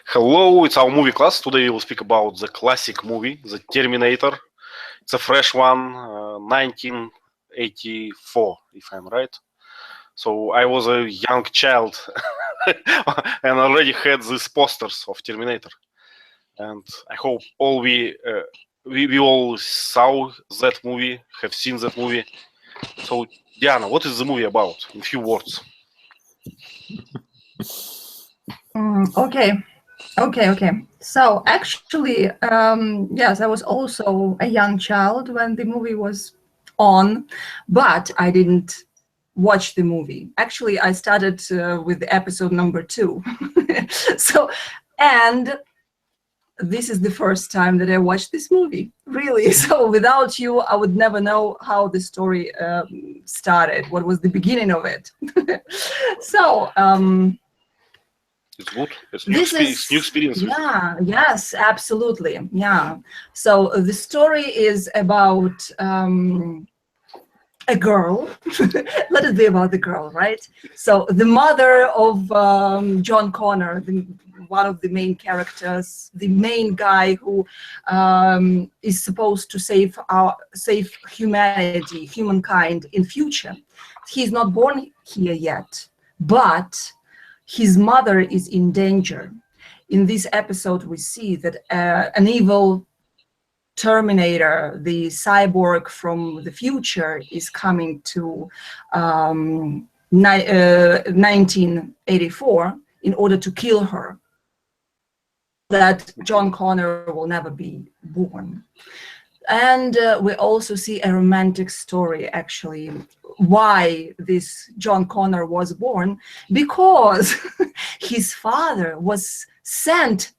Hello, it's our movie class. Today we will speak about the classic movie, The Terminator. It's a fresh one, 1984, if I'm right. So I was a young child and already had these posters of Terminator. And I hope all we all saw that movie, have seen that movie. So Diana, what is the movie about in few words? Okay. So actually, yes, I was also a young child when the movie was on, but I didn't watch the movie. Actually, I started with episode number 2. And this is the first time that I watched this movie, really. So without you, I would never know how the story started, what was the beginning of it. So, it's good. It's new experience. Yeah, yes, absolutely. Yeah. So the story is about a girl. Let it be about the girl, right? So the mother of John Connor, one of the main characters, the main guy who is supposed to save humanity, humankind in future. He's not born here yet, but his mother is in danger. In this episode, we see that an evil Terminator, the cyborg from the future, is coming to 1984 in order to kill her. That John Connor will never be born. And we also see a romantic story, actually, why this John Connor was born, because his father was sent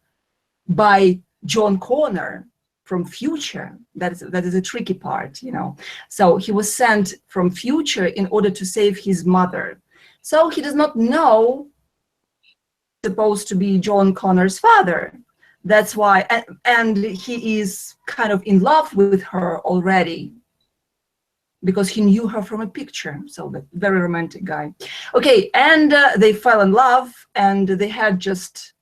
by John Connor from future. That is a tricky part, you know. So he was sent from future in order to save his mother. So he does not know supposed to be John Connor's father. That's why, and he is kind of in love with her already because he knew her from a picture. So the very romantic guy. Okay, and they fell in love, and they had just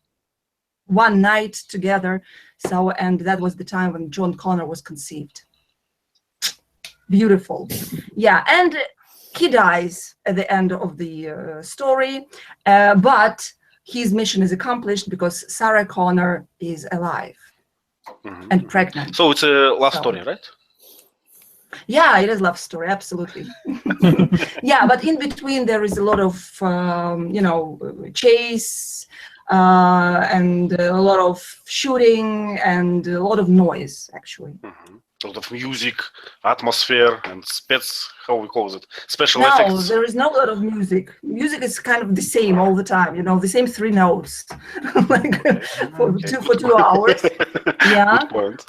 one night together. So, and that was the time when John Connor was conceived. Beautiful. Yeah, and he dies at the end of the story, but his mission is accomplished because Sarah Connor is alive and pregnant. So it's a love story, right? Yeah, it is a love story, absolutely. Yeah, but in between there is a lot of, chase and a lot of shooting and a lot of noise, actually. A lot of music, atmosphere, and how we call it, special effects. No, there is no lot of music. Music is kind of the same all the time, the same 3 notes, like for 2 hours. Yeah. Good point.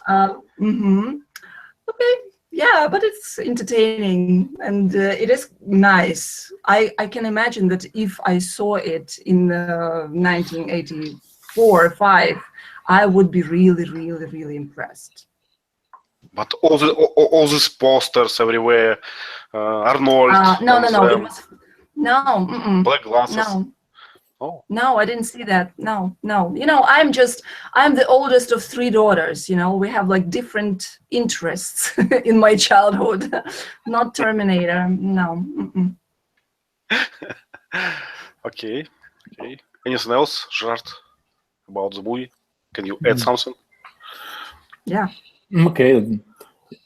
Okay. Yeah, but it's entertaining and it is nice. I can imagine that if I saw it in 1984 or 5, I would be really, really, really impressed. But all these posters everywhere, Arnold. No. It was, no. Black glasses. No. Oh. No, I didn't see that. No. I'm the oldest of 3 daughters. We have like different interests in my childhood. Not Terminator. No. Okay. Anything else, Gerard, about the movie? Can you add something? Yeah. Okay.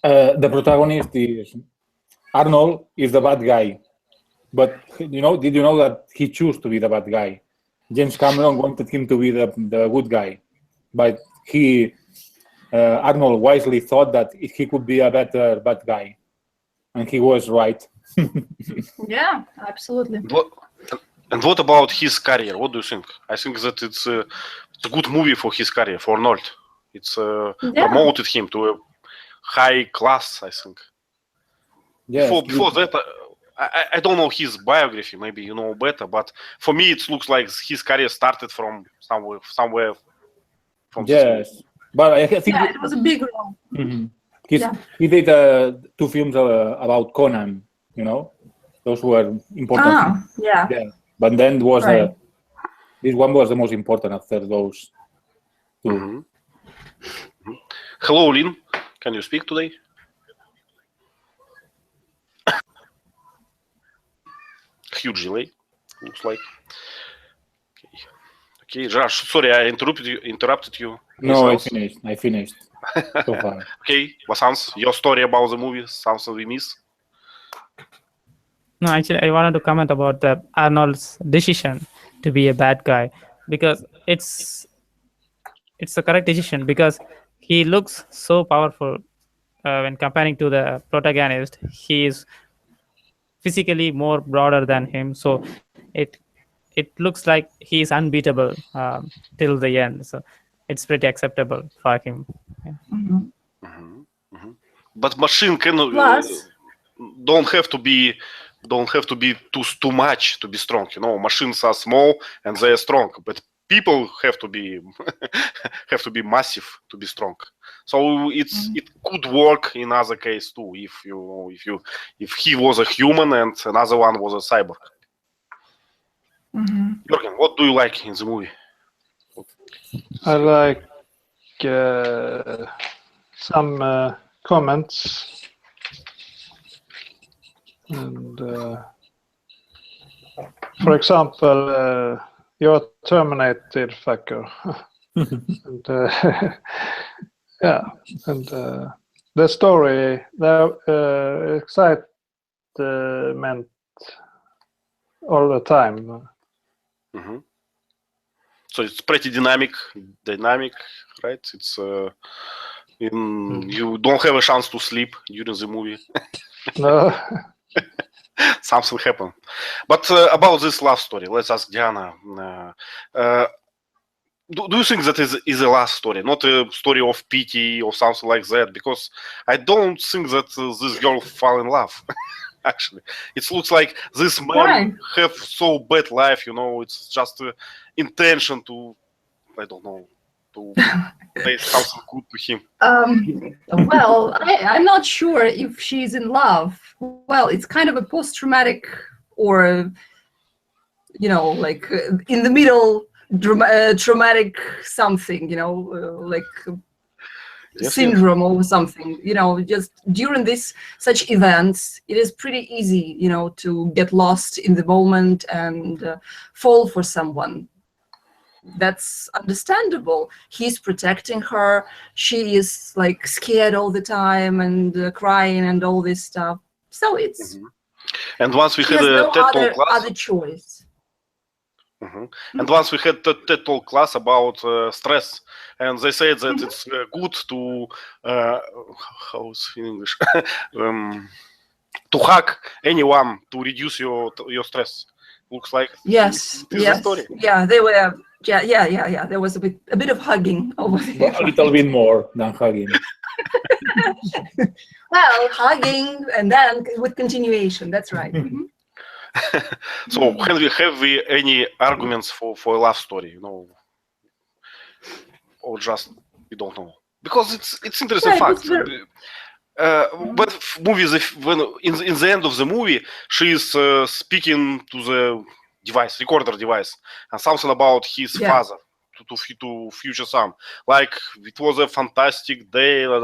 The protagonist is Arnold, is the bad guy, but did you know that he chose to be the bad guy? James Cameron wanted him to be the good guy, but Arnold wisely thought that he could be a better bad guy, and he was right. Yeah, absolutely. And what about his career? What do you think? I think that it's a good movie for his career, for Arnold. It's promoted him to a high class, I think. Yes, before that, I don't know his biography. Maybe you know better, but for me, it looks like his career started from somewhere. From yes, but I think it was a big role. He did 2 films about Conan. Those were important. Yeah. But then was this one was the most important after those. too. Hello, Lynn. Can you speak today? Huge delay, looks like. Okay, Josh, sorry, I interrupted you. No, I finished so far. Okay, Vasans, your story about the movie, something we miss? No, actually, I wanted to comment about the Arnold's decision to be a bad guy, because it's the correct decision, because he looks so powerful when comparing to the protagonist. He is physically more broader than him, so it looks like he is unbeatable till the end. So it's pretty acceptable for him. But machine cannot don't have to be too much to be strong. You know, machines are small and they are strong, but people have to be massive to be strong. So it could work in other case too, if he was a human and another one was a cyborg. Jürgen, what do you like in the movie? I like some comments, and for example, you're terminated, fucker. And yeah, and the story, the excitement all the time. So it's pretty dynamic, right? It's you don't have a chance to sleep during the movie. No. Something happened. But about this love story, let's ask Diana. Do you think that is a love story, not a story of pity or something like that? Because I don't think that this girl fell in love. Actually, it looks like this man have so bad life. You know, it's just intention to, I don't know, to say something good to him. Well, I'm not sure if she's in love. Well, it's kind of a post-traumatic, or like in the middle traumatic something. Like. Syndrome or something, just during such events, it is pretty easy, to get lost in the moment and fall for someone. That's understandable. He's protecting her. She is like scared all the time and crying and all this stuff. So it's. And once we had no TED Talk class. Other choice. And once we had TED Talk class about stress, and they said that it's good to how's in English to hug anyone to reduce your stress. Looks like yes. The story. Yeah, they were. Yeah. There was a bit of hugging over there. A little bit more than hugging. Well, hugging and then with continuation. That's right. So have we any arguments for a love story, or just we don't know? Because it's interesting fact. But movies, when in the end of the movie, she is speaking to the recorder device, and something about his father to future son. Like it was a fantastic day, but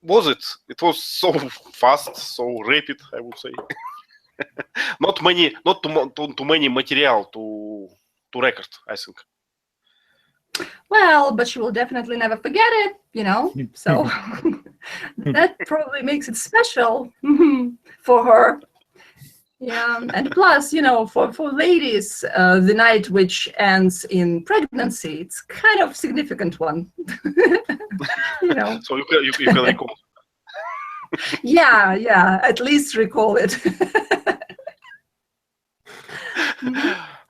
was it? It was so fast, so rapid, I would say. Not too many material to record, I think. Well, but she will definitely never forget it, So that probably makes it special for her. Yeah, and plus, for ladies, the night which ends in pregnancy, it's kind of significant one. So you can recall. Yeah, at least recall it.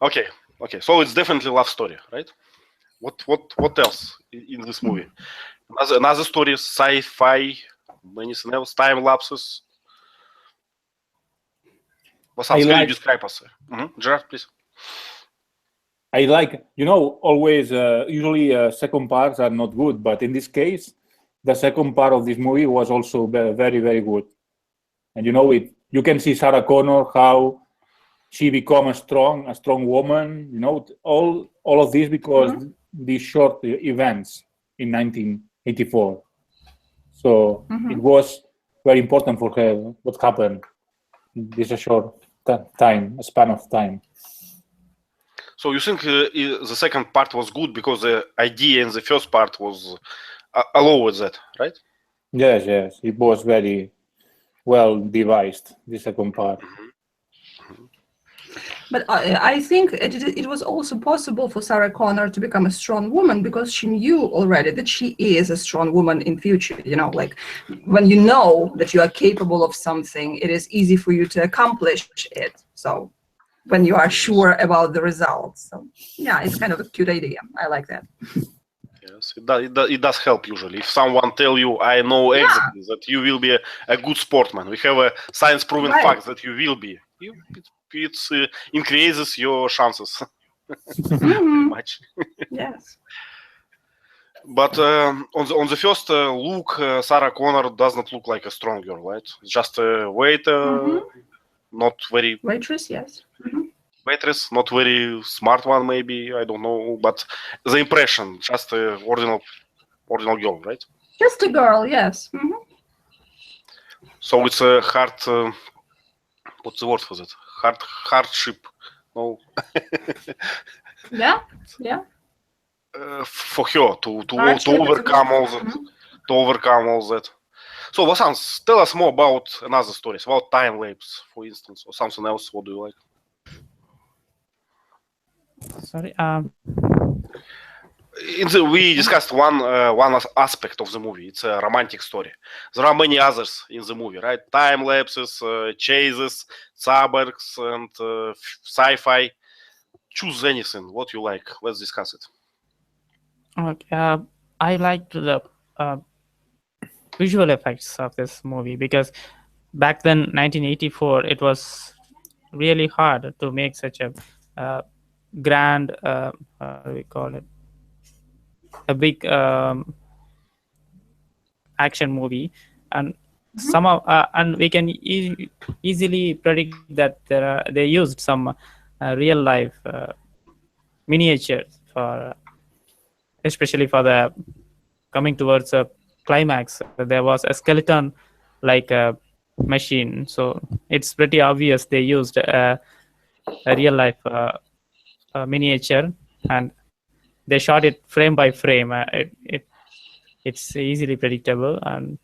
Okay. So it's definitely a love story, right? What else in this movie? Another story, sci-fi, anything else, time lapses. What else can you describe us? Gerard, please. I like, always, usually second parts are not good, but in this case, the second part of this movie was also very, very good. And you can see Sarah Connor, how she become a strong woman, all of this because these short events in 1984. So it was very important for her what happened in this short span of time. So you think the second part was good because the idea in the first part was allowed that, right? Yes, it was very well devised, the second part. But I think it was also possible for Sarah Connor to become a strong woman because she knew already that she is a strong woman in future. You know, like when you know that you are capable of something, it is easy for you to accomplish it. So when you are sure about the results. So yeah, it's kind of a cute idea. I like that. Yes, it does help usually. If someone tell you, I know exactly that you will be a good sportsman. We have a science-proven fact that you will be. It increases your chances much. Yes. But on the first look, Sarah Connor does not look like a strong girl, right? Just a waiter, not very Waitress, yes. waitress, not very smart one, maybe, I don't know. But the impression, just a ordinal girl, right? Just a girl, yes. So it's a hard. What's the word for that? Hardship. No. Yeah. For her to Hardship is a overcome good- all that. To overcome all that. So, Vasans, tell us more about another stories, about time lapse, for instance, or something else. What do you like? Sorry. We discussed one aspect of the movie. It's a romantic story. There are many others in the movie, right? Time lapses, chases, suburbs, and sci-fi. Choose anything. What you like. Let's discuss it. Okay. I liked the visual effects of this movie because back then, 1984, it was really hard to make such a grand, how do we call it, a big action movie, and somehow, and we can easily predict that they used some real life miniatures for, especially for the coming towards a climax. There was a skeleton like a machine, so it's pretty obvious they used a real life miniature, and they shot it frame by frame. It's easily predictable, and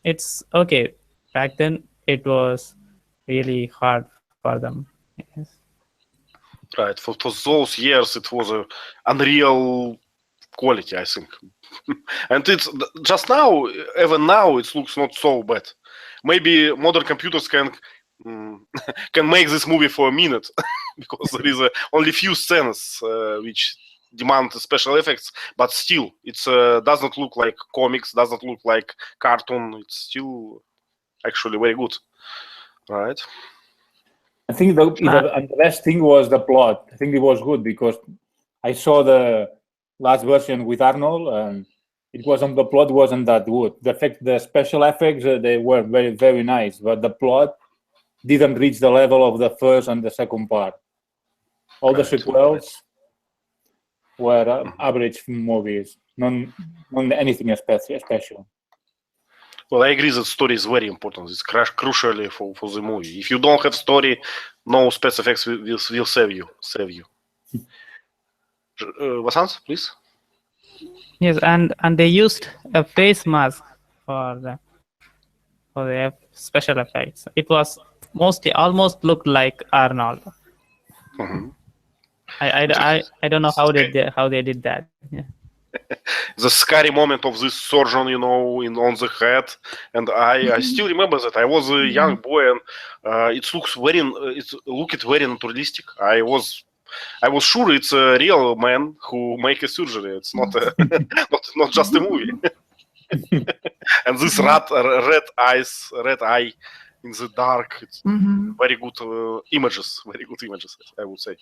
it's okay. Back then it was really hard for them. Yes. Right. For those years, it was a unreal quality, I think. And it's just now, even now, it looks not so bad. Maybe modern computers can make this movie for a minute because there is only few scenes which demand special effects, but still, it does not look like comics, does not look like cartoon. It's still actually very good, right? I think the best thing was the plot. I think it was good because I saw the last version with Arnold, and the plot wasn't that good. The special effects, they were very, very nice, but the plot didn't reach the level of the first and the second part. All the sequels were average movies, not anything special. Well, I agree that story is very important. It's crucially for the movie. If you don't have story, no special effects will save you. Vasant, please. Yes, and they used a face mask for the special effects. It was almost looked like Arnold. Mm-hmm. I don't know how they did that. Yeah. The scary moment of this surgeon, on the head, and I still remember that I was a young boy, and it looked very naturalistic. I was sure it's a real man who make a surgery. It's not not just a movie. And this red eye in the dark. It's very good images. Very good images, I would say.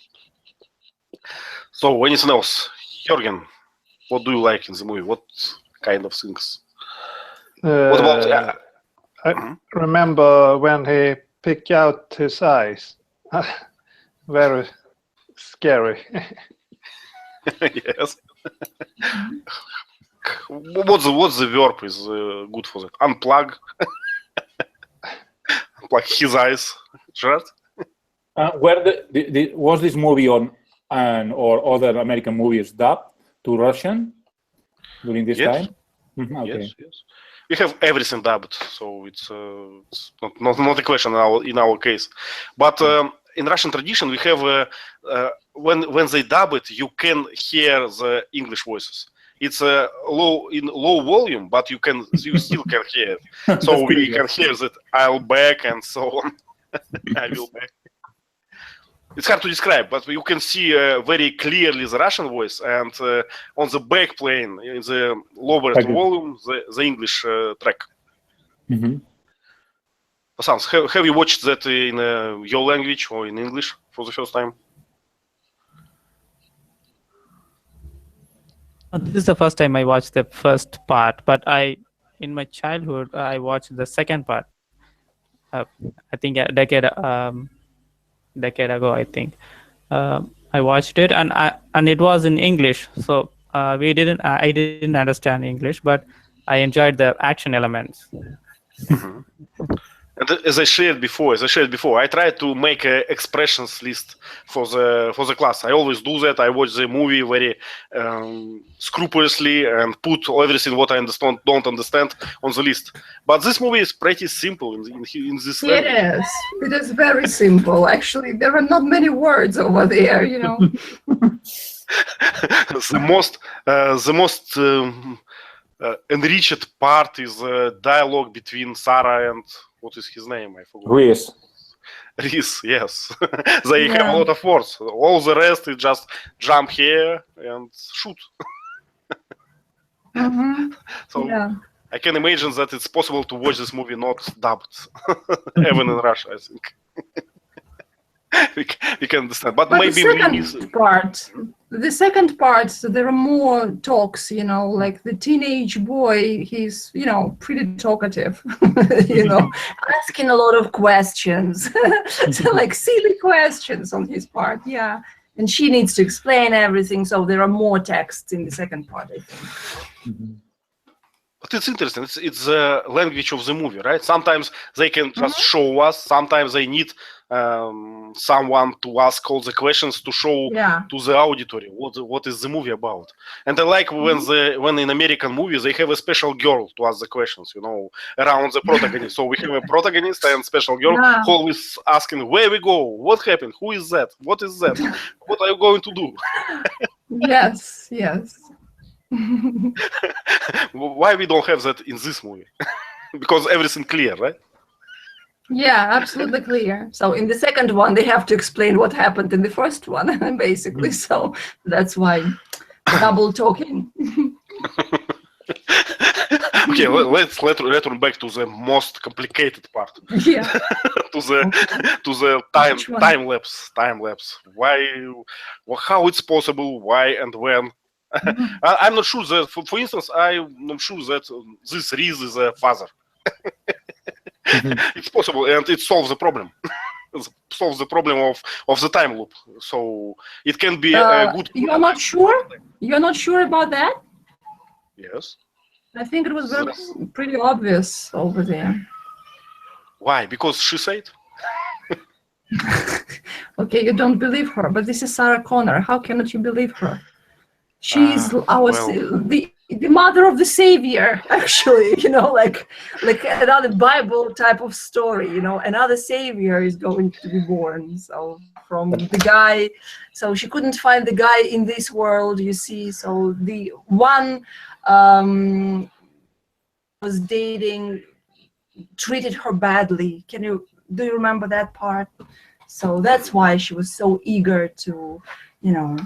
So, anything else, Jürgen? What do you like in the movie? What kind of things? What about? I remember when he picked out his eyes. Very scary. Yes. What's the verb is good for that? Unplug. Unplug his eyes. Gerard? Where was this movie on or other American movies dubbed to Russian during this Yes. time? Okay. Yes. We have everything dubbed, so it's not a question in our case. But in Russian tradition, we have when they dub it, you can hear the English voices. It's low volume, but you still can hear it. So we can hear that I'll back and so on. I will back. It's hard to describe, but you can see very clearly the Russian voice, and on the back plane, in the lower volume, the English track. Sans, have you watched that in your language or in English for the first time? This is the first time I watched the first part, but in my childhood, I watched the second part. I think a decade ago, I think. I watched it, and it was in English, so I didn't understand English, but I enjoyed the action elements. And as I shared before, I try to make an expressions list for the class. I always do that. I watch the movie very scrupulously and put everything what I don't understand on the list. But this movie is pretty simple in this language. It is very simple. Actually, there are not many words over there, you know. the most enriched part is dialogue between Sarah and what is his name? I forgot. Reese, yes. They have a lot of words. All the rest is just jump here and shoot. So I can imagine that it's possible to watch this movie not dubbed, even in Russia, I think. we can understand, but maybe the second part, so there are more talks, you know, like the teenage boy, he's, you know, pretty talkative, you know, asking a lot of questions, so like silly questions on his part, and she needs to explain everything, so there are more texts in the second part, I think. But it's interesting. It's the language of the movie, right? Sometimes they can just show us. Sometimes they need someone to ask all the questions to show to the auditory what is the movie about. And I like when in American movies they have a special girl to ask the questions, you know, around the protagonist. So we have a protagonist and special girl who always asking where we go, what happened, who is that, what is that, what are you going to do? Yes. Why we don't have that in this movie? Because everything clear, right? Yeah, absolutely clear. So in the second one, they have to explain what happened in the first one, basically. So that's why double talking. Okay, let's return back to the most complicated part. Yeah. to the time lapse. Why? How it's possible? Why and when? I'm not sure that, for instance, I'm not sure that this Reese is a father. It's possible, and it solves the problem. It solves the problem of the time loop. So it can be a good. You're not sure? You're not sure about that? Yes. I think it was pretty obvious over there. Why? Because she said. Okay, you don't believe her, but this is Sarah Connor. How cannot you believe her? She's the mother of the savior, actually, you know, like another Bible type of story, you know, another savior is going to be born. So from the guy, so she couldn't find the guy in this world, you see. So the one was dating, treated her badly. Do you remember that part? So that's why she was so eager to, you know,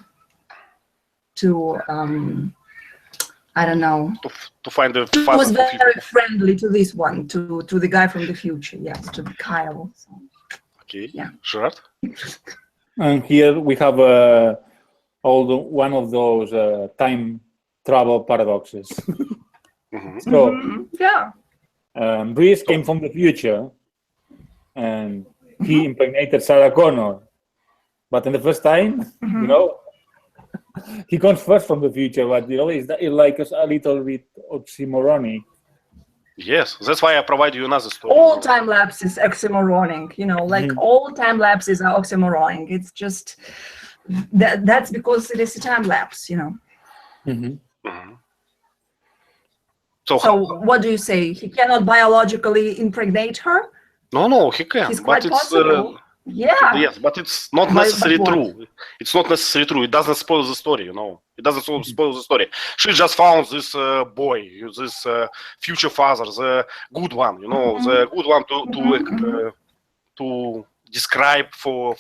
I don't know. To find the father. She was very friendly to this one, to the guy from the future, yes, to Kyle. So. Okay, yeah. Gerard? And here we have one of those time travel paradoxes. So, Reese came from the future, and he impregnated Sarah Connor. But in the first time, you know, he comes first from the future, but it's like a little bit oxymoronic. Yes, that's why I provide you another story. All time lapses oxymoronic, like all time lapses are oxymoronic. It's just that's because it is a time lapse, So what do you say? He cannot biologically impregnate her? No, he can. He's But quite it's possible. Yeah. yes, but it's not But necessarily what? true. It's not necessarily true. It doesn't spoil the story. It doesn't spoil the story. She just found this boy, this future father, the good one. The good one to describe for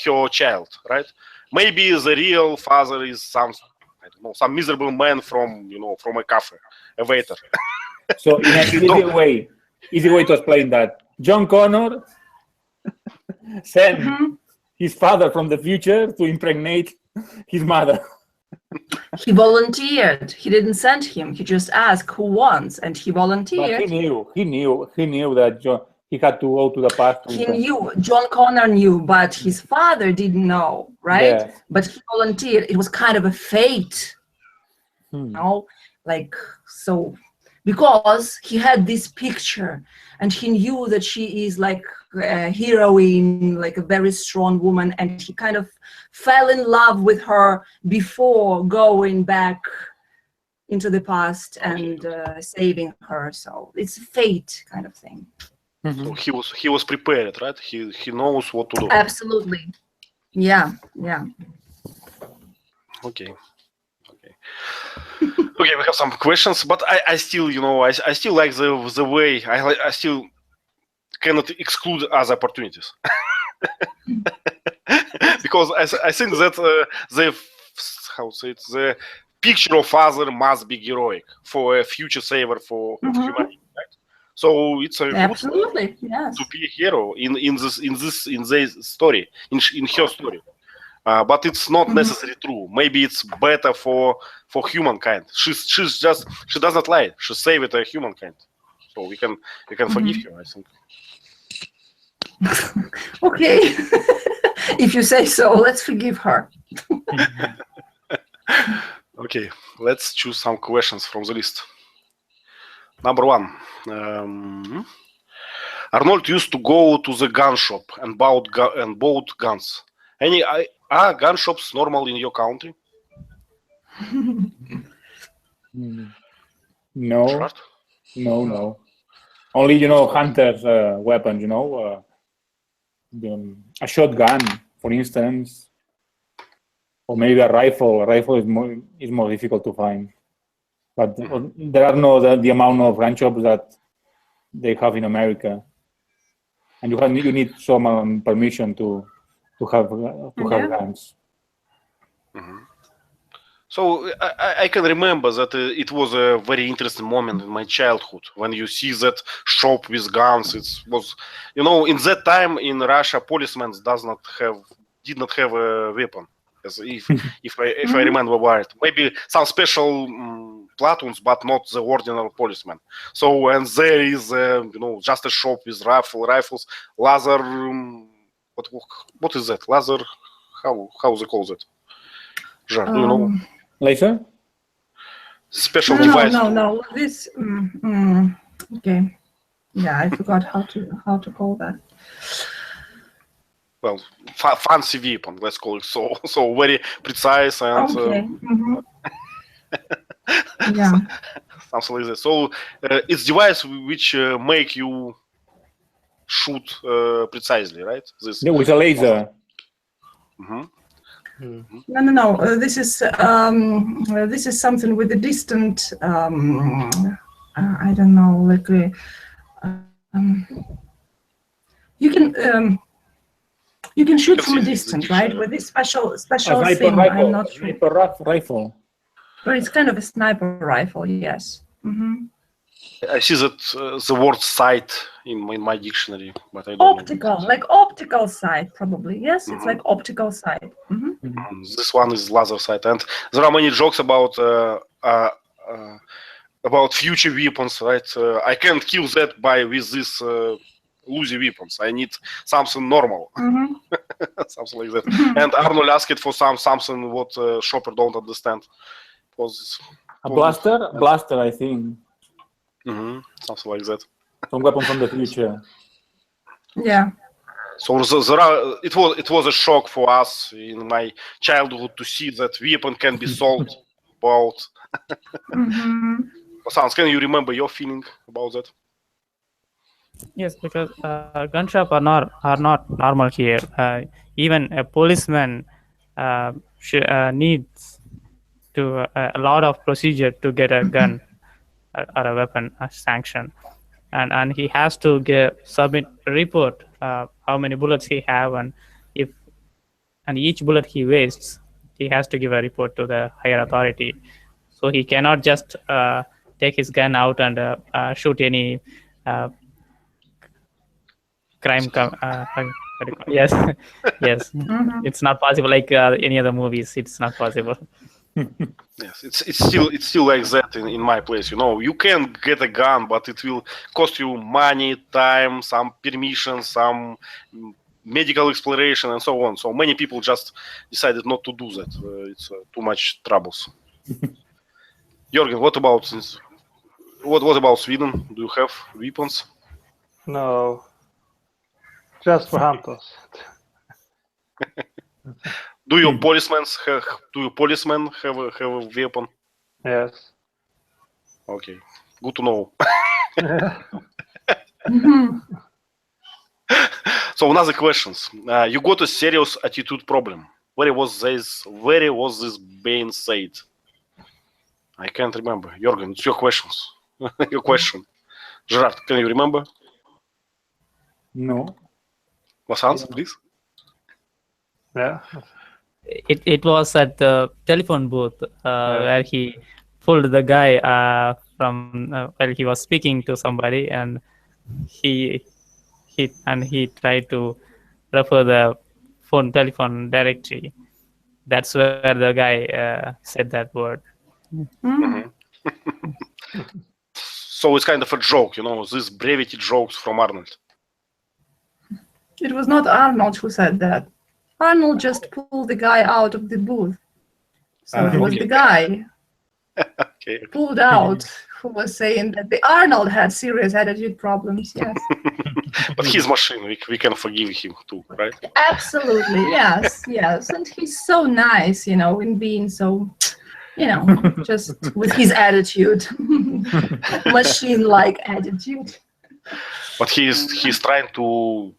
her child, right? Maybe the real father is some miserable man from from a cafe, a waiter. So in an easy way to explain that, John Connor sent his father from the future to impregnate his mother. He volunteered. He didn't send him. He just asked who wants, and he volunteered. But he knew that he had to go to the past. He knew. John Connor knew, but his father didn't know, right? Yeah. But he volunteered. It was kind of a fate, so because he had this picture, and he knew that she is like a heroine, like a very strong woman, and he kind of fell in love with her before going back into the past and saving her. So it's fate kind of thing. So he was prepared, right? He knows what to do. Absolutely. Yeah. Okay. Okay, we have some questions, but I still, I still like the way I still cannot exclude other opportunities because I think that the picture of father must be heroic for a future saver for humanity, right? So it's a absolutely yes to be a hero in their story, in her story. But it's not necessarily true. Maybe it's better for humankind. She does not lie. She saved humankind. So we can forgive her, I think. Okay. If you say so, let's forgive her. Okay, let's choose some questions from the list. Number 1. Arnold used to go to the gun shop and bought guns. Are gun shops normal in your country? No. Short? No. Only hunters' weapons. A shotgun, for instance, or maybe a rifle. A rifle is more difficult to find. But there are no the amount of gun shops that they have in America, and you need some permission to have guns. So I can remember that it was a very interesting moment in my childhood when you see that shop with guns. It was, in that time in Russia, policemen did not have a weapon. As if I remember right, maybe some special platoons, but not the ordinary policemen. So when there is just a shop with rifles, laser. What is that? Laser? How they call that? Jar, do you know? Laser? Special device. No. This. Okay. Yeah, I forgot how to call that. Well, fancy weapon, let's call it so very precise and okay. Yeah, something like that. So it's device which make you shoot precisely, right? With a laser. No. This is something with a distant. I don't know, like you can shoot from a distance, right? With this special thing. Rifle. I'm not sure. Rifle. But it's kind of a sniper rifle, yes. I see that the word sight in my dictionary, but I don't optical, know. Like optical sight, probably. Yes, it's like optical sight. This one is laser sight, and there are many jokes about future weapons, right? I can't kill that with this Lucy weapons. I need something normal, Mhm. something like that. And Arnold asked for something what Chopper don't understand. It was A blaster? Blaster, I think. something like that. Some weapon from the future. Yeah. So there are, it was a shock for us in my childhood to see that weapon can be sold about. Mhm. Sans, can you remember your feeling about that? Yes, because gun shop are not normal here. Even a policeman needs to a lot of procedure to get a gun or a weapon sanction, and he has to submit a report how many bullets he have, and each bullet he wastes, he has to give a report to the higher authority. So he cannot just take his gun out and shoot any crime. Yes, yes, it's not possible. Like any other movies, it's not possible. Yes, it's still like that in my place. You can get a gun, but it will cost you money, time, some permission, some medical exploration, and so on. So many people just decided not to do that. It's too much troubles. Jürgen, what about Sweden? Do you have weapons? No, just for hunters. Do your policemen have a weapon? Yes. Okay, good to know. So another questions. You got a serious attitude problem. Where was this being said? I can't remember. Jürgen, it's your questions. Your question. Gerard, can you remember? No. Vasans, please. Yeah. It was at the telephone booth where he pulled the guy from while he was speaking to somebody, and he tried to refer the telephone directory. That's where the guy said that word. So it's kind of a joke, these brevity jokes from Arnold. It was not Arnold who said that. Arnold just pulled the guy out of the booth. So it was the guy pulled out who was saying that the Arnold had serious attitude problems. Yes. But his machine, we can forgive him too, right? Absolutely. Yes. Yes. And he's so nice, in being so, just with his attitude, machine-like attitude. But he's trying to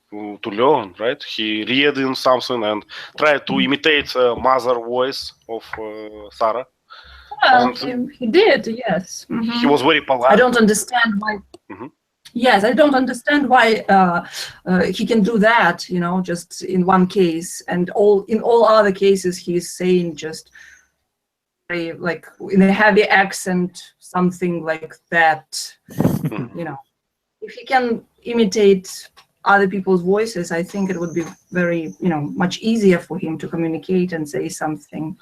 learn, right? He read in something and tried to imitate mother voice of Sarah. Well, he did, yes. He was very polite. I don't understand why. Yes, I don't understand why he can do that, just in one case, and in all other cases he's saying just like in a heavy accent, something like that. If he can imitate other people's voices, I think it would be very, much easier for him to communicate and say something,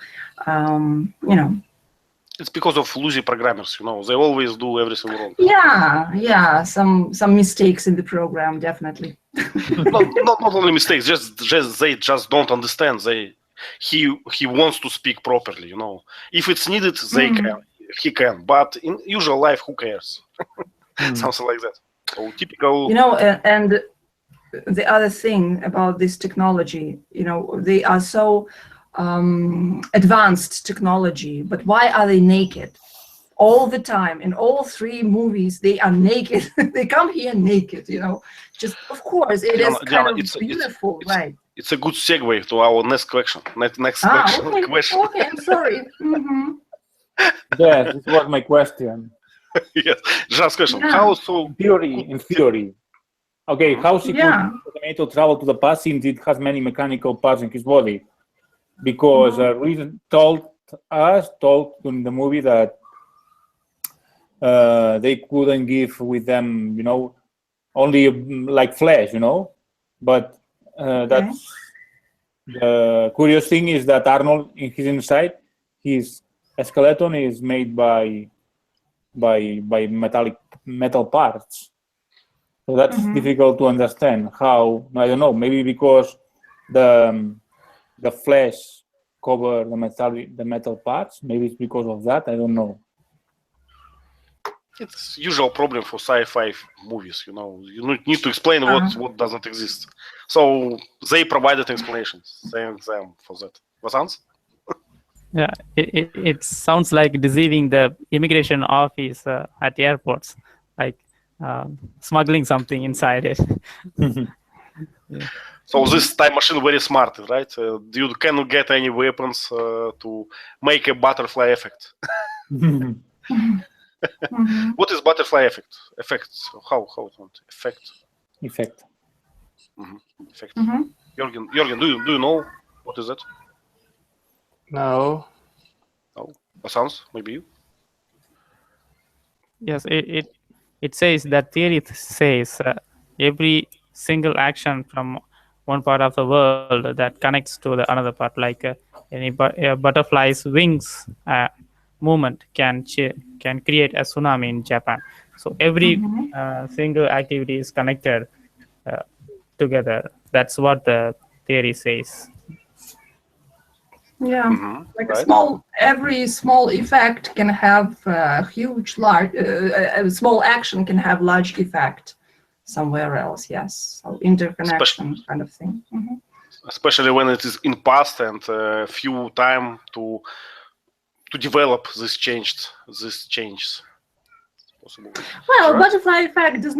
It's because of lazy programmers, they always do everything wrong. Yeah, some mistakes in the program, definitely. not only mistakes, just they just don't understand. He wants to speak properly, If it's needed, he can. But in usual life, who cares? Something like that. So typical. And the other thing about this technology, they are so advanced technology, but why are they naked all the time? In all three movies, they are naked. They come here naked, just of course it is kind of beautiful, right? It's a good segue to our next question. Question. Okay, I'm sorry. Yes, this was my question. Yes, just question. Yeah. How so? In theory. Okay, how she could Terminator travel to the past since it has many mechanical parts in his body? Because Reason told in the movie that they couldn't give with them, only like flesh, But that's the curious thing is that Arnold, in his inside, his skeleton is made by metal parts. So that's difficult to understand. How, I don't know, maybe because the flesh cover the metal parts. Maybe it's because of that. I don't know. It's usual problem for sci-fi movies. You need to explain what doesn't exist. So they provided explanations. Thank them for that. What sounds? Yeah, it sounds like deceiving the immigration office at airports, like smuggling something inside it. Yeah. So this time machine very smart, right? You cannot get any weapons to make a butterfly effect. What is butterfly effect? Effects? How it went? Effect. Effect. Effect. Jürgen, do you know what is that? No. No. Sounds maybe you. Yes, it says that theory says every single action from one part of the world that connects to the another part, like a butterfly's wings movement can create a tsunami in Japan. So every single activity is connected together. That's what the theory says. Yeah, like right. every small effect can have a small action can have large effect somewhere else. Yes, so interconnection kind of thing. Especially when it is in past and few time to develop this changes. Possible. Well, right. Butterfly effect does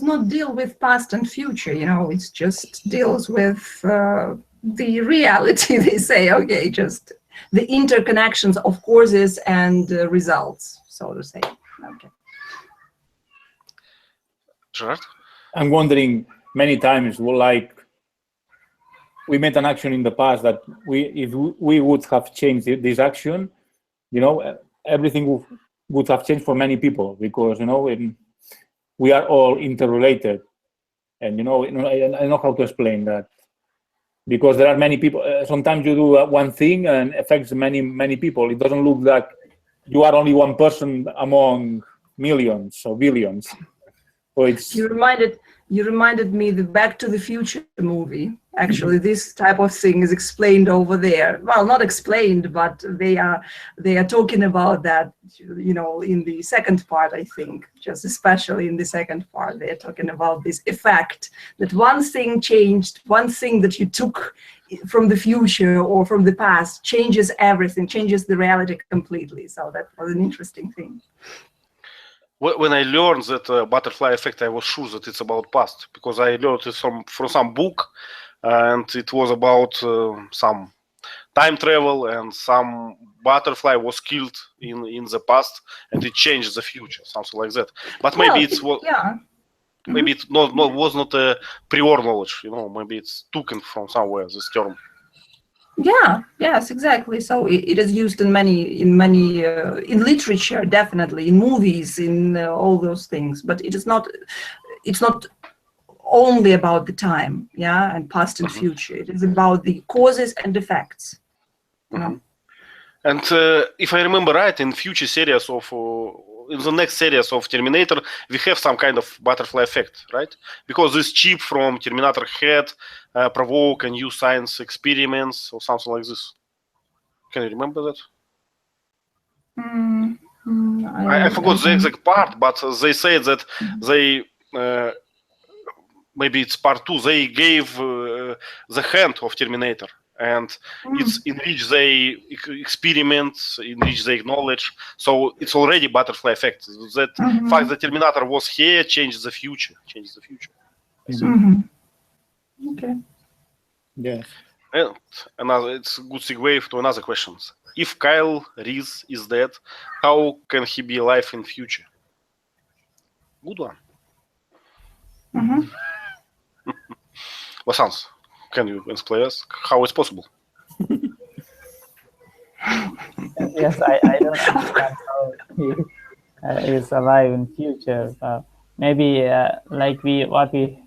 not deal with past and future. It just deals with the reality. They say, okay, just the interconnections of causes and results, so to say. Okay. Gerard? I'm wondering many times, like we made an action in the past that if we would have changed this action, everything would have changed for many people, because we are all interrelated, and I know how to explain that, because there are many people. Sometimes you do one thing and affects many people. It doesn't look like you are only one person among millions or billions. So it's you reminded me the Back to the Future movie. Actually, this type of thing is explained over there. Well, not explained, but they are talking about that, in the second part, I think, just especially in the second part, they're talking about this effect that one thing changed, one thing that you took from the future or from the past changes everything, changes the reality completely. So that was an interesting thing. When I learned that butterfly effect, I was sure that it's about past, because I learned it from some book, and it was about some time travel, and some butterfly was killed in the past, and it changed the future, something like that. But maybe maybe it was not a prior knowledge, maybe it's taken from somewhere, this term. Yeah, yes, exactly. So it is used in many in literature, definitely, in movies, in all those things. But it's not only about the time, and past and future. It is about the causes and effects. And if I remember right, in future series in the next series of Terminator, we have some kind of butterfly effect, right? Because this chip from Terminator had provoke a new science experiments or something like this. Can you remember that? I forgot the exact part, but they said that they maybe it's part 2. They gave the hand of Terminator, and it's in which they experiment, in which they acknowledge. So it's already butterfly effect. That fact that Terminator was here changed the future. Okay. Yes. And it's a good segue to another question. If Kyle Reese is dead, how can he be alive in future? Good one. Vasans, can you explain us how it's possible? Yes, I don't understand how he is alive in future. Maybe like what we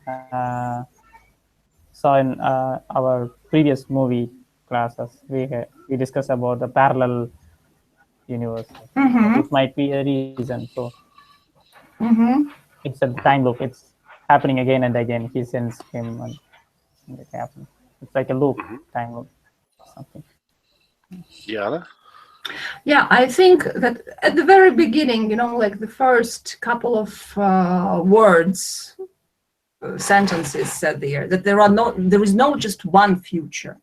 saw in our previous movie classes, we discussed about the parallel universe. It might be a reason. So it's a time loop. It's happening again and again. He sends him, and it happens. It's like a loop, time loop, something. Yeah. Yeah, I think that at the very beginning, like the first couple of words, sentences said there, that there is no just one future.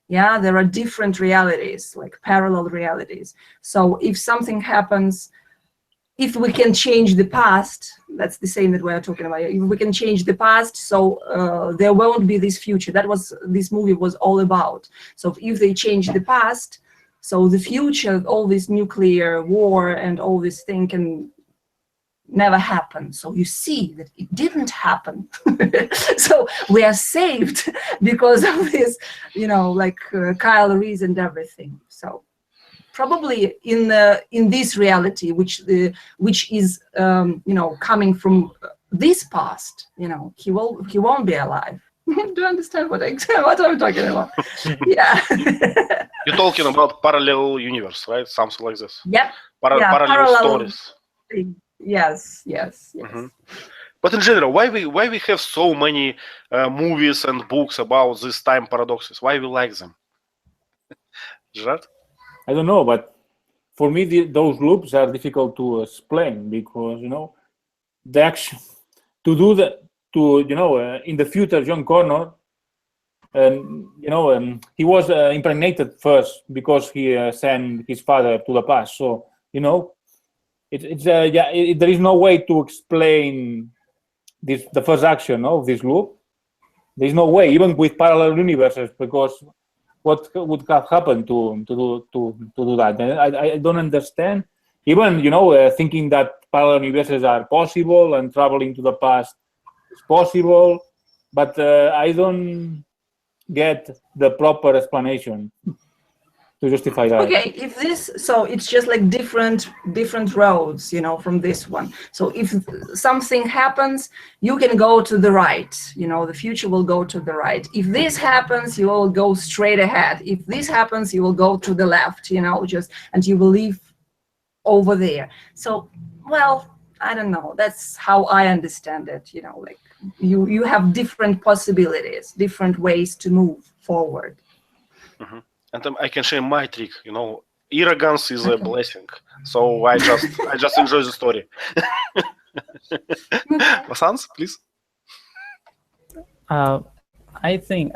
Yeah, there are different realities, like parallel realities. So if something happens, if we can change the past, that's the same that we're talking about. If we can change the past, so there won't be this future. That was this movie was all about. So if they change the past, so the future, all this nuclear war and all this thing can never happen. So you see that it didn't happen. So we are saved because of this, like Kyle Reese and everything. So probably in this reality, which is coming from this past, he won't be alive. Do you understand what I'm talking about? Yeah. You're talking about parallel universe, right? Something like this. Yep. Parallel stories. Yes. But in general, why we have so many movies and books about these time paradoxes? Why we like them? Gerard? I don't know, but for me, those loops are difficult to explain because the action to do that in the future, John Connor, he was impregnated first because he sent his father to the past. So there is no way to explain the first action of this loop. There is no way, even with parallel universes, because what would have happened to do that? I don't understand. Even thinking that parallel universes are possible and traveling to the past is possible, but I don't get the proper explanation to justify that. Okay, so it's just like different roads, from this one. So if something happens, you can go to the right, the future will go to the right. If this happens, you will go straight ahead. If this happens, you will go to the left, and you will leave over there. So, well, I don't know. That's how I understand it, like you have different possibilities, different ways to move forward. Mm-hmm. And I can share my trick. Arrogance is a blessing. So I just enjoy the story. Vasants, please. I think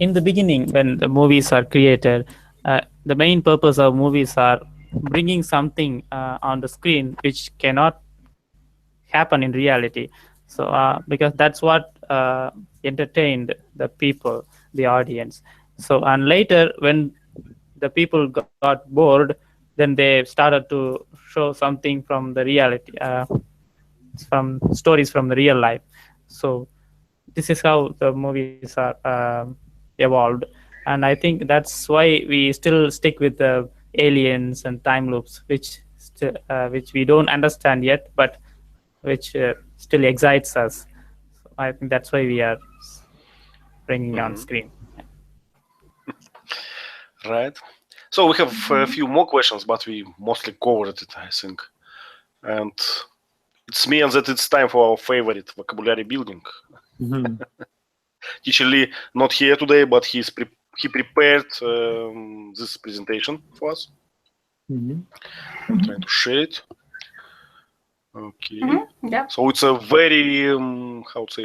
in the beginning, when the movies are created, the main purpose of movies are bringing something on the screen which cannot happen in reality. So because that's what entertained the people, the audience. So and later when the people got bored, then they started to show something from the reality, from stories from the real life. So this is how the movies are evolved, and I think that's why we still stick with the aliens and time loops, which we don't understand yet, but which still excites us. So I think that's why we are bringing on screen. Right. So we have a few more questions, but we mostly covered it, I think. And it means that it's time for our favorite vocabulary building. Mm-hmm. Teacher Lee not here today, but he prepared this presentation for us. Mm-hmm. I'm trying to share it. Okay. Mm-hmm. Yeah. So it's a very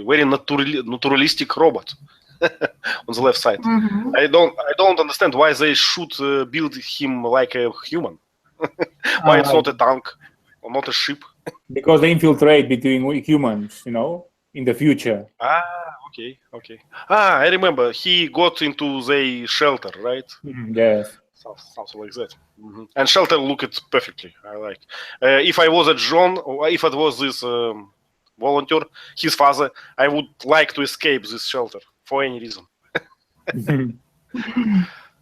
very naturalistic robot on the left side. Mm-hmm. I don't understand why they should build him like a human. Why it's not a tank or not a ship? Because they infiltrate between humans, in the future. Okay. I remember he got into the shelter, right? Yes. Something like that. Mm-hmm. And shelter looked perfectly. I like. If I was a John, or if it was this volunteer, his father, I would like to escape this shelter for any reason.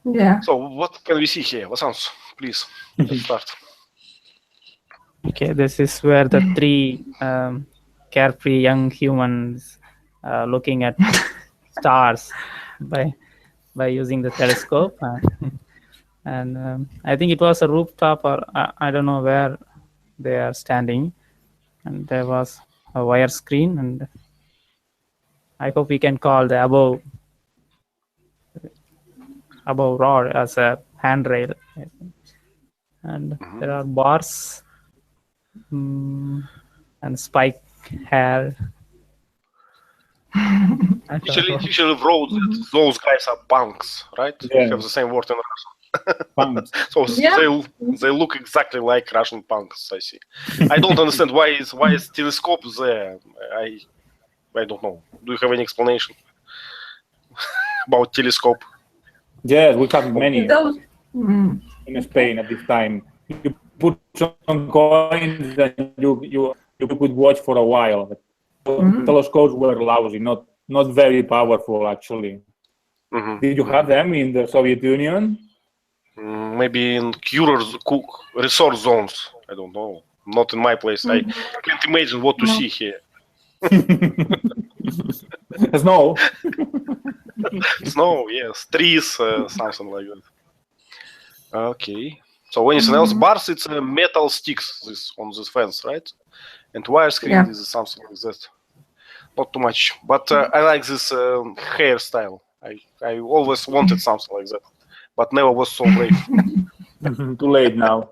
Yeah. So what can we see here? Vasants, please, let's start. Okay, this is where the three carefree young humans looking at stars by using the telescope, and I think it was a rooftop, or I don't know where they are standing, and there was a wire screen, and I hope we can call the above rod as a handrail. And there are bars and spike hair. Usually wrote that those guys are punks, right? Yeah. We have the same word in Russian. Punks. So Yeah. they look exactly like Russian punks. I see. I don't understand why is telescope there. I don't know. Do you have any explanation about telescope? Yes, we have many Those. in Spain at this time. You put some coins and you could watch for a while. Telescopes were lousy, not very powerful actually. Did you have them in the Soviet Union? Maybe in resource zones. I don't know. Not in my place. I can't imagine what to see here. Snow. Snow, yes. Trees, something like that. Okay. So anything else? Bars, it's metal sticks on this fence, right? And wire screen is something like that. Not too much. But I like this hairstyle. I always wanted something like that. But never was so brave. Too late now.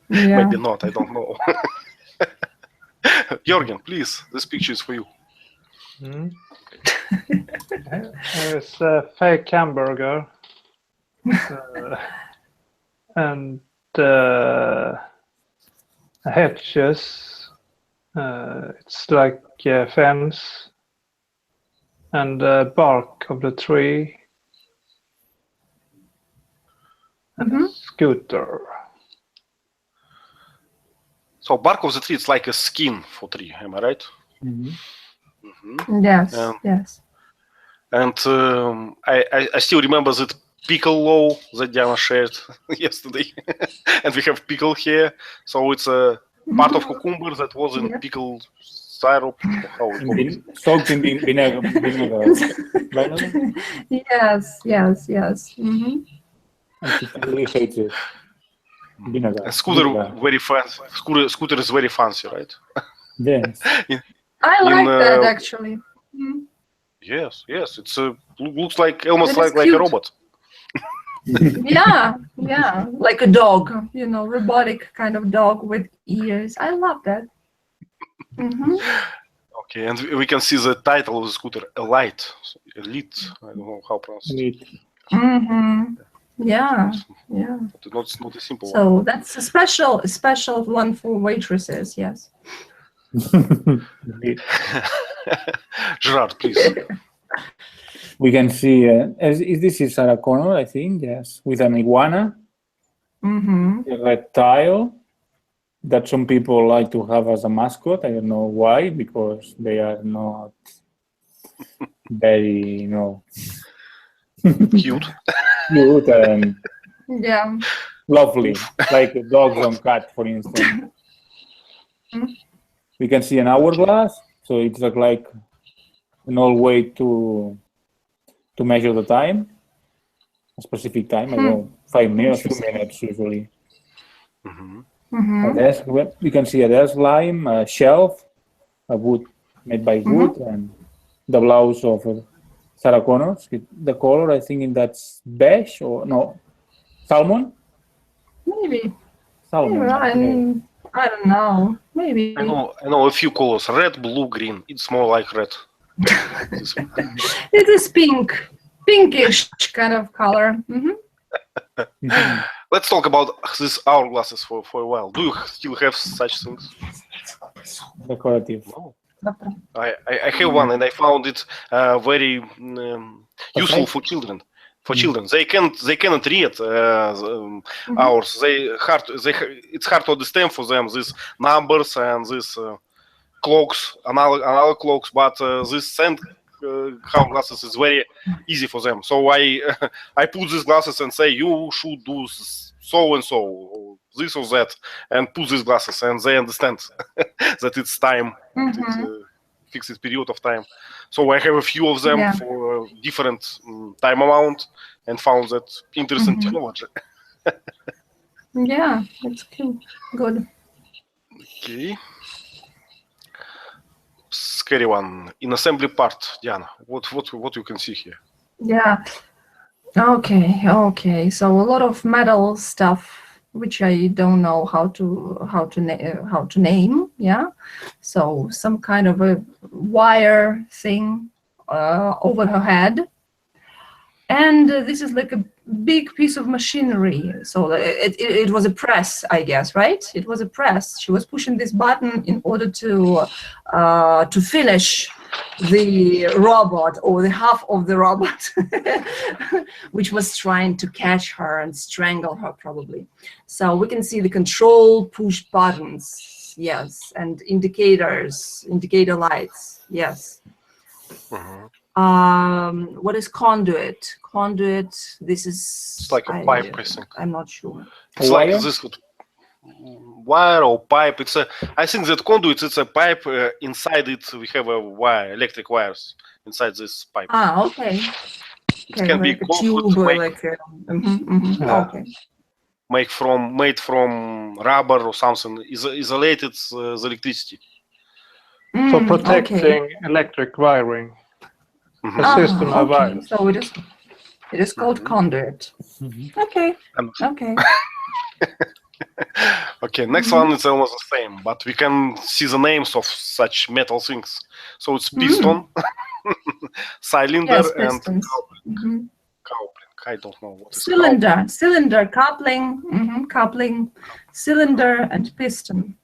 Maybe not, I don't know. Jorgen, please, this picture is for you. There's a fake hamburger. And hedges. It's like a fence. And the bark of the tree. And a scooter. So bark of the tree, it's like a skin for tree, am I right? Yes, yes. And I still remember that pickle law that Diana shared yesterday. And we have pickle here. So it's a part of cucumber that was in pickle syrup. How it goes. Soaked in vinegar. Yes. And she really hates it. Vinegar. And scooter very fancy. Scooter is very fancy, right? Yes. I like that actually. Yes. It's looks like almost That is like a cute. robot. Yeah, like a dog, robotic kind of dog with ears. I love that. Okay, and we can see the title of the scooter, Elite. I don't know how to pronounce it. Yeah. It's not a simple one. So that's a special one for waitresses. Yes. Gerard, please. We can see, this is Sarah Connor, I think, yes, with an iguana, a reptile that some people like to have as a mascot. I don't know why, because they are not very, Cute. cute and Yeah. lovely, like dogs and cats, for instance. We can see an hourglass, so it's like an old way to measure the time, a specific time. I don't know, 5 minutes, 2 minutes usually. A desk, we can see a desk line, a shelf, a wood made by wood, and the blouse of Sarah Connor. The color, I think, that's beige or no, salmon. Maybe. Salmon. I don't know. Maybe. I know a few colors: red, blue, green. It's more like red. It is pinkish kind of color. Let's talk about these hourglasses for a while. Do you still have such things? Decorative. No. I have one, and I found it very useful for children. They cannot read hours. It's hard to understand for them these numbers and these clocks, analog clocks. But this sand hourglasses is very easy for them. So I put these glasses and say you should do so and so, or this or that, and put these glasses, and they understand that it's time. It's a fixed period of time. So I have a few of them for different time amount, and found that interesting technology. Yeah, it's cool. Good. Okay. scary one. In assembly part, Diana, what you can see here? Yeah. Okay. So a lot of metal stuff, which I don't know how to name. Yeah. So some kind of a wire thing over her head, and this is like a big piece of machinery. So it was a press, I guess, right? It was a press. She was pushing this button in order to finish the robot, or the half of the robot, which was trying to catch her and strangle her probably. So we can see the control push buttons, yes, and indicator lights, yes. What is conduit? Conduit, this is... It's like a pipe, I think. I'm not sure. It's like this wire or pipe. It's I think that conduit, it's a pipe. Inside it, we have a wire, electric wires inside this pipe. Ah, okay. It can be like a tube, like okay. Made from rubber or something. Isolated the electricity. For protecting electric wiring. A system of wires. So it is called conduit. Okay. Okay, next one is almost the same, but we can see the names of such metal things. So it's piston, cylinder, and coupling. I don't know what is cylinder, coupling, cylinder, and piston.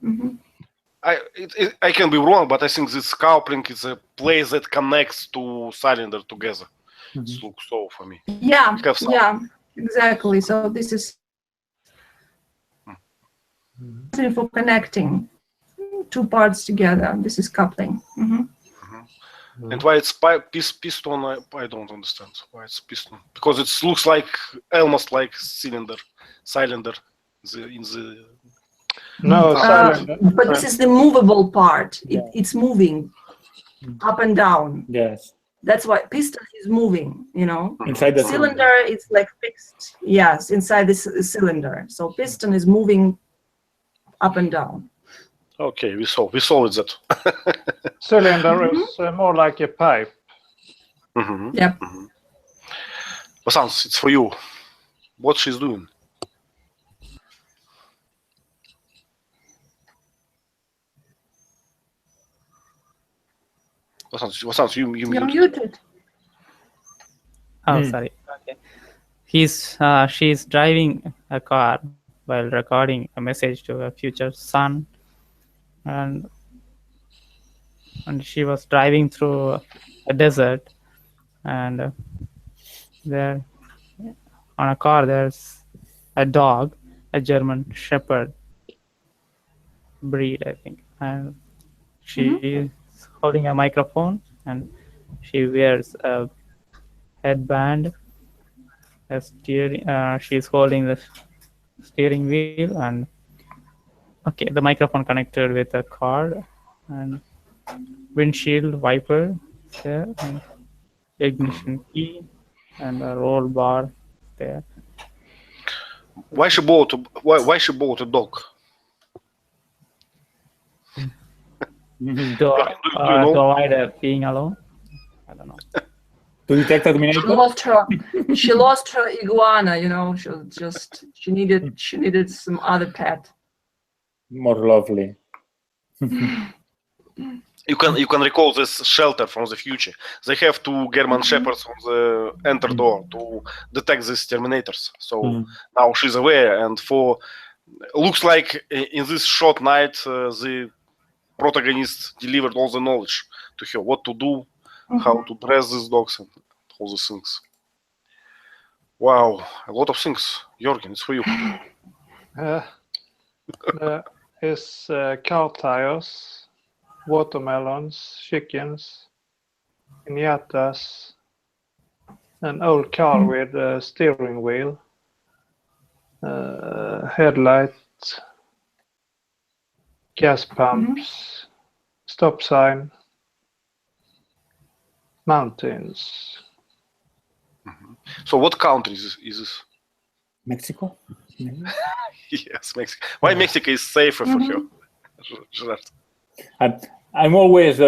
I can be wrong, but I think this coupling is a place that connects to cylinder together. It looks so for me. Yeah, exactly. So this is for connecting two parts together. This is coupling. And why it's piston? I don't understand why it's piston, because it looks like almost like cylinder. No, but this is the movable part. It's moving up and down. Yes. That's why piston is moving, Inside the cylinder, it's like fixed. Yes, inside this cylinder. So piston is moving up and down. Okay, we saw it that. Cylinder is more like a pipe. Yep. Basans, it's for you. What she's doing? Basans, you You're muted. muted. Oh, sorry. Okay. She's driving a car while recording a message to a future son, and she was driving through a desert, and there on a car there's a dog, a German Shepherd breed, I think, and she is holding a microphone, and she wears a headband. She's holding the steering wheel, and the microphone connected with a cord, and windshield wiper there, and ignition key, and a roll bar there. Why she bought a dog? To avoid being alone. I don't know. To detect terminator. She lost her iguana. She needed some other pet. More lovely. You can recall this shelter from the future. They have two German shepherds on the enter door to detect these terminators. So now she's aware, and looks like in this short night the protagonist delivered all the knowledge to her, what to do, how to dress these dogs, and all these things. Wow, a lot of things. Jörgen, it's for you. Is car tires, watermelons, chickens, piñatas, an old car with a steering wheel, headlight, gas pumps, stop sign, mountains. So what country is this? Mexico? Yes, Mexico. Why Mexico is safer for her? I'm always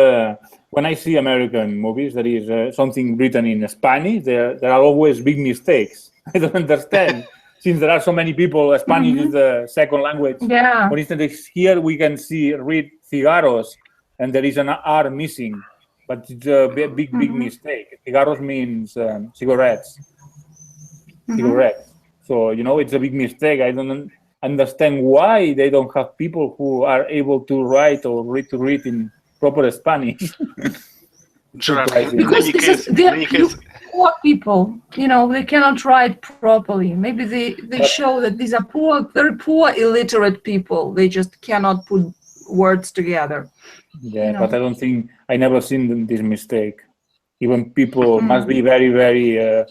when I see American movies, there is something written in Spanish. There are always big mistakes. I don't understand. Since there are so many people, Spanish is the second language. Yeah. For instance, here we can read cigarros, and there is an R missing, but it's a big mistake. Cigarros means cigarettes. Cigarettes. So, it's a big mistake. I don't understand why they don't have people who are able to write or read in proper Spanish. Gerard, Because they're poor people, they cannot write properly. Maybe they show that these are very poor, illiterate people. They just cannot put words together. Yeah, but I never seen this mistake. Even people must be very, very, I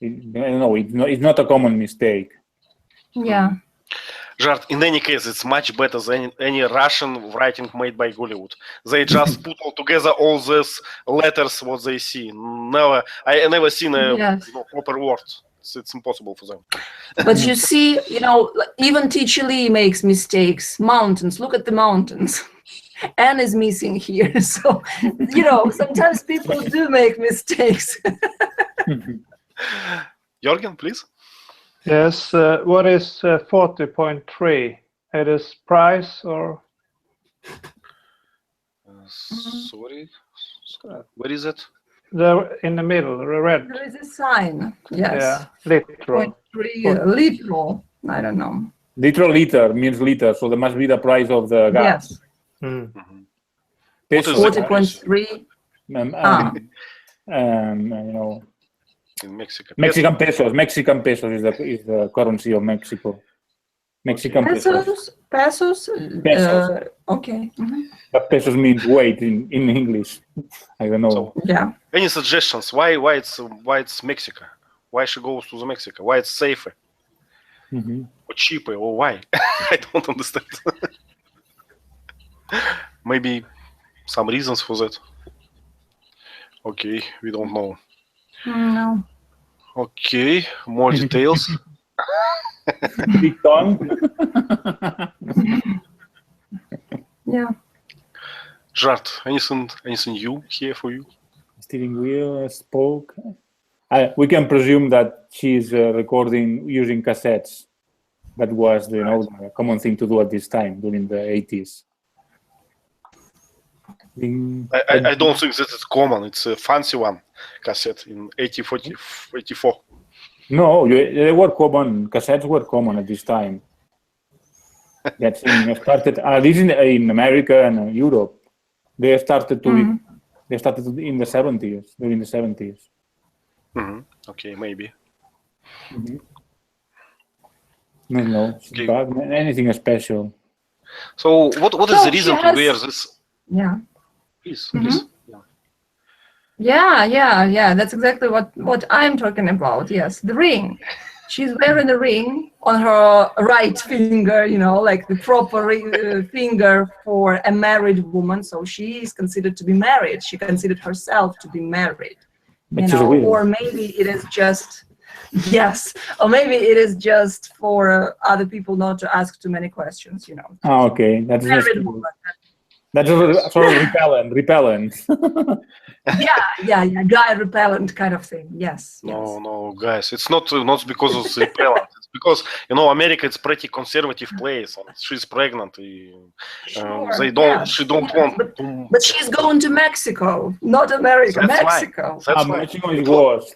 don't know, it's not a common mistake. Yeah. Gerard, in any case, it's much better than any Russian writing made by Hollywood. They just put all together all these letters what they see. I never seen a proper word. It's impossible for them. But you see, even Teacher Lee makes mistakes. Mountains, look at the mountains. N is missing here. So, sometimes people do make mistakes. Jürgen, please. Yes, what is 40.3? It is price or? Sorry, where is it? There in the middle, red. There is a sign. Yes. Yeah, literal. 0.3 literal. I don't know. Liter means liter, so there must be the price of the gas. Yes. Pesos. 40.3. In Mexico. Mexican pesos. Mexican pesos is the currency of Mexico. Mexican pesos. Pesos. Okay. But pesos means weight in English. I don't know. So, any suggestions? Why it's Mexico? Why she goes to the Mexico? Why it's safer? Or cheaper? Or why? I don't understand. Maybe some reasons for that. Okay, we don't know. No. Okay, more details. Big tongue. Yeah. Gerard, anything new here for you? Steering wheel, spoke. We can presume that she's recording using cassettes. That was, the common thing to do at this time during the 80s. I don't think that it's common. It's a fancy one, cassette in 84. No, they were common. Cassettes were common at this time. That started at least in America and Europe. They started to. They started in the 70s, during the 70s. Okay, maybe. No, okay. Anything special. So, what is the reason to wear this? Yeah. Please. Yeah. That's exactly what I'm talking about. Yes, the ring. She's wearing a ring on her right finger, like the proper finger for a married woman. So she is considered to be married. She considered herself to be married. Or maybe it is just or maybe it is just for other people not to ask too many questions. Oh, okay, that's married woman. That's sort of repellent. Yeah, guy repellent kind of thing. Yes. No, guys, it's not because of repellent. It's because America it's pretty conservative place, and she's pregnant. She don't want. But she's going to Mexico, not America. Mexico. Mexico is worse.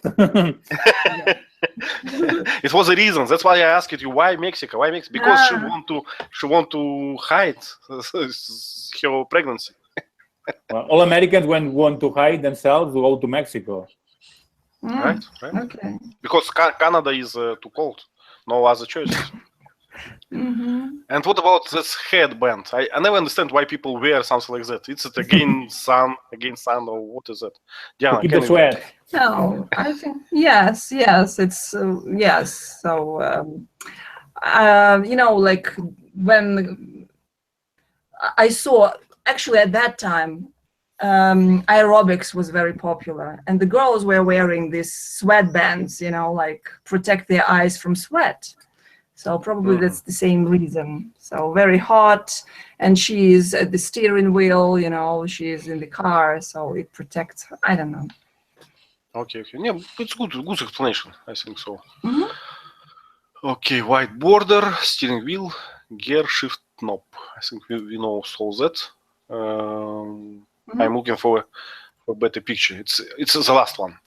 It was a reason. That's why I asked you why Mexico. Why Mexico? Because she want to hide her pregnancy. Well, all Americans want to hide themselves go to Mexico. Right. Okay. Because Canada is too cold. No other choices. And what about this headband? I never understand why people wear something like that. Is it against sun, or what is it? Diana, keep the sweat. No, I think yes. It's yes. So like when I saw. Actually, at that time, aerobics was very popular, and the girls were wearing these sweatbands, like protect their eyes from sweat. So probably that's the same reason. So very hot, and she's at the steering wheel, you know, she's in the car, so it protects her. I don't know. Okay. Yeah, it's good explanation. I think so. Mhm. Okay, white border, steering wheel, gear shift knob. I think we know all that. I'm looking for a better picture. It's the last one,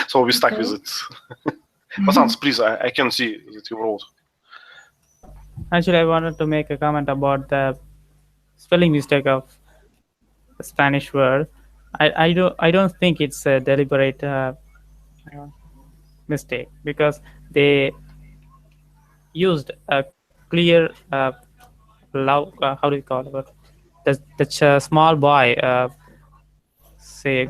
so we stuck with it. Vasant, please, I can see that you wrote. Actually, I wanted to make a comment about the spelling mistake of the Spanish word. I don't think it's a deliberate mistake, because they used a clear love. How do you call it? The small boy say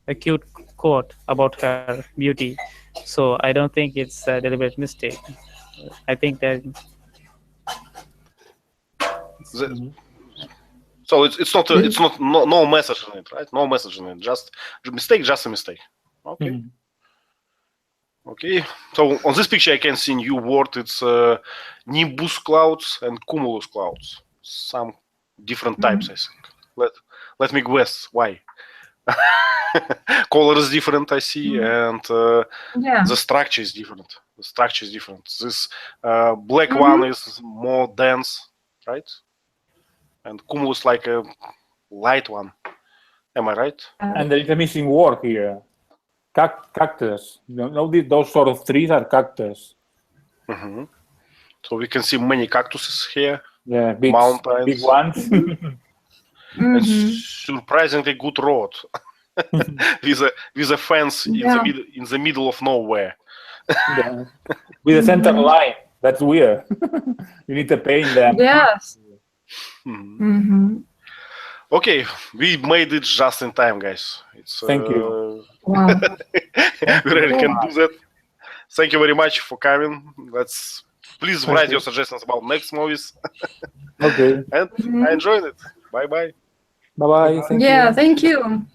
a cute quote about her beauty. So I don't think it's a deliberate mistake. I think that So it's not no message in it, right? No message in it. Just a mistake. Okay. Okay. So on this picture, I can see new word. It's nimbus clouds and cumulus clouds. Some different types, I think. Let me guess why. Color is different, I see, and the structure is different. This black one is more dense, right? And cumulus like a light one. Am I right? And there is a missing word here. Cactus. Those sort of trees are cactus. So we can see many cactuses here. Yeah, big mountains, big ones. And surprisingly good road with a fence in the middle of nowhere. Yeah. With a center line. That's weird. You need to paint them. Yes. Okay, we made it just in time, guys. Thank you. Wow. We really can do that. Thank you very much for coming. Please write your suggestions about next movies. Okay. And I enjoyed it. Bye bye. Bye bye. Thank you.